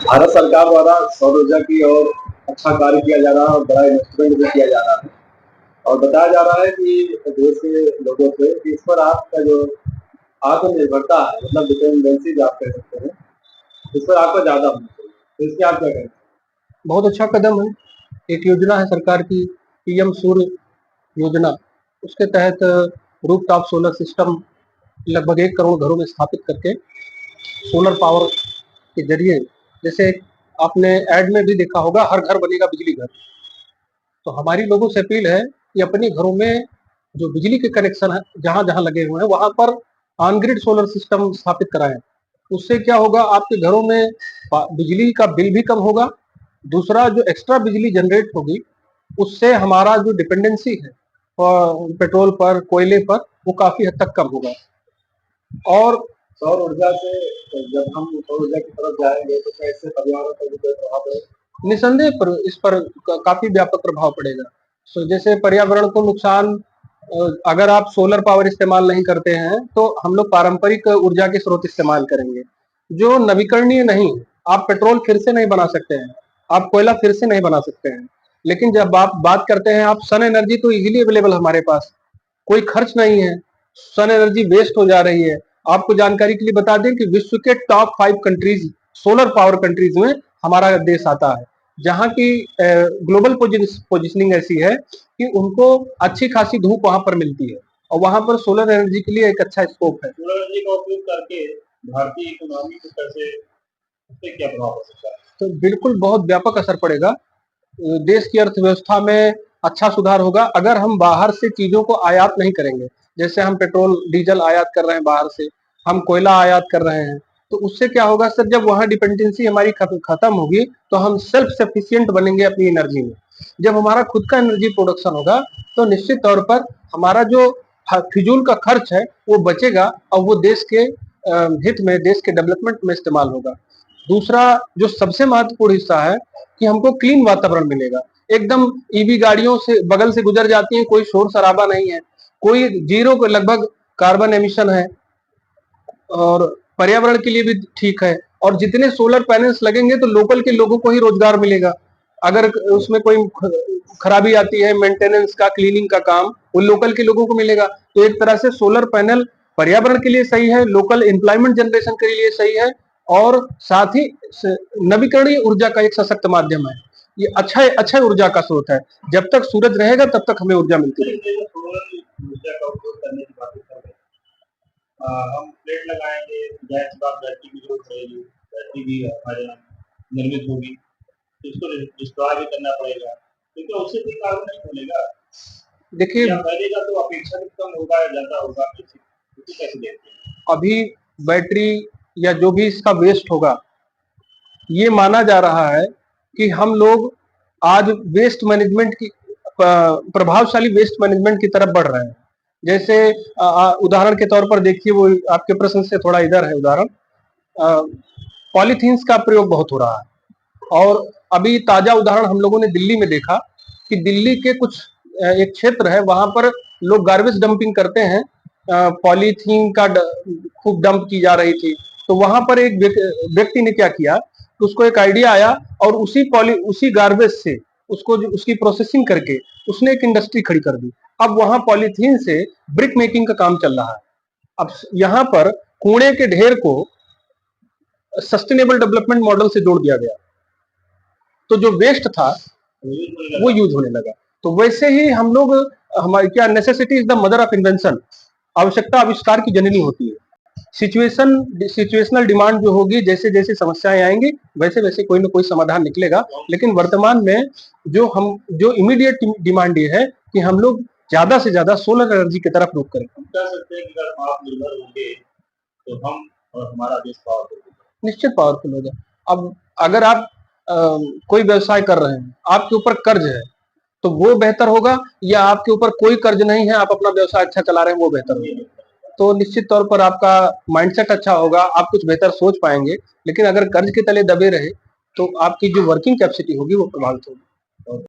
भारत सरकार द्वारा सौर ऊर्जा की ओर अच्छा कार्य किया जा रहा है और बड़ा इन्वेस्टमेंट भी किया जा रहा है और बताया जा रहा है कि देश के लोगों से कि इस पर आपका जो आत्मनिर्भरता है, मतलब डिपेंडेंसी जो आप कह सकते हैं, इस पर आपका ज्यादा होना चाहिए। तो इसके आप क्या कहें? बहुत अच्छा कदम है। एक योजना है सरकार की, पीएम सूर्य योजना। उसके तहत रूफटॉप सोलर सिस्टम लगभग 1 करोड़ घरों में स्थापित करके सोलर पावर के जरिए, जैसे आपने ऐड में भी देखा होगा, हर घर बनेगा बिजली घर। तो हमारी लोगों से अपील है कि अपने घरों में जो बिजली के कनेक्शन है, जहां जहां लगे हुए हैं, वहां पर ऑन ग्रिड सोलर सिस्टम स्थापित कराएं। उससे क्या होगा, आपके घरों में बिजली का बिल भी कम होगा। दूसरा, जो एक्स्ट्रा बिजली जनरेट होगी, उससे हमारा जो डिपेंडेंसी है पेट्रोल पर, कोयले पर, वो काफी हद तक कम होगा। और सौर ऊर्जा से जब हम सौर ऊर्जा की तरफ जाएंगे तो कैसे पर्यावरण पर भी कोई प्रभाव पड़ेगा? निसंदेह पर इस पर काफी व्यापक प्रभाव पड़ेगा। जैसे पर्यावरण को नुकसान, अगर आप सोलर पावर इस्तेमाल नहीं करते हैं तो हम लोग पारंपरिक ऊर्जा के स्रोत इस्तेमाल करेंगे जो नवीकरणीय नहीं है। आप पेट्रोल फिर से नहीं बना सकते हैं, आप कोयला फिर से नहीं बना सकते हैं। लेकिन जब आप बात करते हैं, आप सन एनर्जी तो इजीली अवेलेबल हमारे पास, कोई खर्च नहीं है, सन एनर्जी वेस्ट हो जा रही है। आपको जानकारी के लिए बता दें कि विश्व के top 5 countries, solar power countries में हमारा देश आता है, जहां की ग्लोबल पोजिशनिंग ऐसी है कि उनको अच्छी खासी धूप वहां पर मिलती है और वहां पर सोलर एनर्जी के लिए एक अच्छा स्कोप है। सोलर एनर्जी का उपयोग करके भारतीय इकोनॉमी को कैसे, उससे क्या प्रभाव हो सकता है? तो बिल्कुल बहुत व्यापक असर पड़ेगा। देश की अर्थव्यवस्था में अच्छा सुधार होगा अगर हम बाहर से चीजों को आयात नहीं करेंगे। जैसे हम पेट्रोल डीजल आयात कर रहे हैं बाहर से, हम कोयला आयात कर रहे हैं, तो उससे क्या होगा सर, जब वहां डिपेंडेंसी हमारी खत्म होगी तो हम सेल्फ सफिशिएंट बनेंगे अपनी एनर्जी में। जब हमारा खुद का एनर्जी प्रोडक्शन होगा तो निश्चित तौर पर हमारा जो फिजूल का खर्च है वो बचेगा और वो देश के हित में, देश के डेवलपमेंट में इस्तेमाल होगा। दूसरा, जो सबसे महत्वपूर्ण हिस्सा है कि हमको क्लीन वातावरण मिलेगा। एकदम ईवी गाड़ियों से बगल से गुजर जाती हैं, कोई शोर शराबा नहीं है, कोई जीरो को लगभग कार्बन एमिशन है और पर्यावरण के लिए भी ठीक है। और जितने सोलर पैनल्स लगेंगे तो लोकल के लोगों को ही रोजगार मिलेगा। अगर उसमें कोई खराबी आती है, मेंटेनेंस का, क्लीनिंग का काम, वो लोकल के लोगों को मिलेगा। तो एक तरह से सोलर पैनल पर्यावरण के लिए सही है, लोकल एम्प्लॉयमेंट जनरेशन के लिए सही है और साथ ही नवीकरणीय ऊर्जा का एक सशक्त माध्यम है। ये अच्छा ऊर्जा का स्रोत है। जब तक सूरज रहेगा तब तक हमें ऊर्जा मिलती रहेगी। ऊर्जा का उपयोग करने की बात कर रहे हैं, हम प्लेट लगाएंगे, गैस के बाद बैटरी की जरूरत पड़ेगी, बैटरी भी हमारे यहाँ निर्मित होगी, तो इसको डिस्ट्रॉय भी करना पड़ेगा, क्योंकि उससे कोई कार्बन नहीं मिलेगा। देखिए, या फैलेगा तो अपेक्षाकृत कम होगा या ज्यादा होगा, इसे कैसे देखते हैं? अभी बैटरी या जो भी इसका वेस्ट होगा, ये माना जा रहा है कि हम लोग आज वेस्ट मैनेजमेंट की, प्रभावशाली वेस्ट मैनेजमेंट की तरफ बढ़ रहे हैं। जैसे उदाहरण के तौर पर देखिए, वो आपके प्रश्न से थोड़ा इधर है उदाहरण, पॉलीथीन्स का प्रयोग बहुत हो रहा है। और अभी ताजा उदाहरण हम लोगों ने दिल्ली में देखा कि दिल्ली के कुछ एक क्षेत्र है, वहां पर लोग गार्बेज डंपिंग करते हैं, पॉलीथीन का खूब डंप की जा रही थी। तो वहां पर एक व्यक्ति ने क्या किया कि उसको एक आइडिया आया और उसी गार्बेज से उसको उसकी प्रोसेसिंग करके उसने एक इंडस्ट्री खड़ी कर दी। अब वहां पॉलीथीन से ब्रिक मेकिंग का काम चल रहा है। अब यहाँ पर कूड़े के ढेर को सस्टेनेबल डेवलपमेंट मॉडल से जोड़ दिया गया, तो जो वेस्ट था वो यूज होने लगा। तो वैसे ही हम लोग, हमारी क्या, necessity is the mother of invention, आवश्यकता आविष्कार की जननी होती है। सिचुएशनल डिमांड जो होगी, जैसे जैसे समस्याएं आएंगी वैसे वैसे कोई ना कोई समाधान निकलेगा। लेकिन वर्तमान में जो इमीडिएट डिमांड ये है कि हम लोग ज्यादा से ज्यादा सोलर एनर्जी की तरफ रुख करें। हम कह सकते हैं कि अगर आप निर्भर होंगे तो हम और हमारा देश पावरफुल होगा। निश्चित पावरफुल होगा। अब अगर आप कोई व्यवसाय कर रहे हैं, आपके ऊपर कर्ज है, तो वो बेहतर होगा, या आपके ऊपर कोई कर्ज नहीं है, आप अपना व्यवसाय अच्छा चला रहे हैं, वो बेहतर होगा। तो निश्चित तौर पर आपका माइंडसेट अच्छा होगा, आप कुछ बेहतर सोच पाएंगे। लेकिन अगर कर्ज के तले दबे रहे तो आपकी जो वर्किंग कैपेसिटी होगी वो प्रभावित होगी।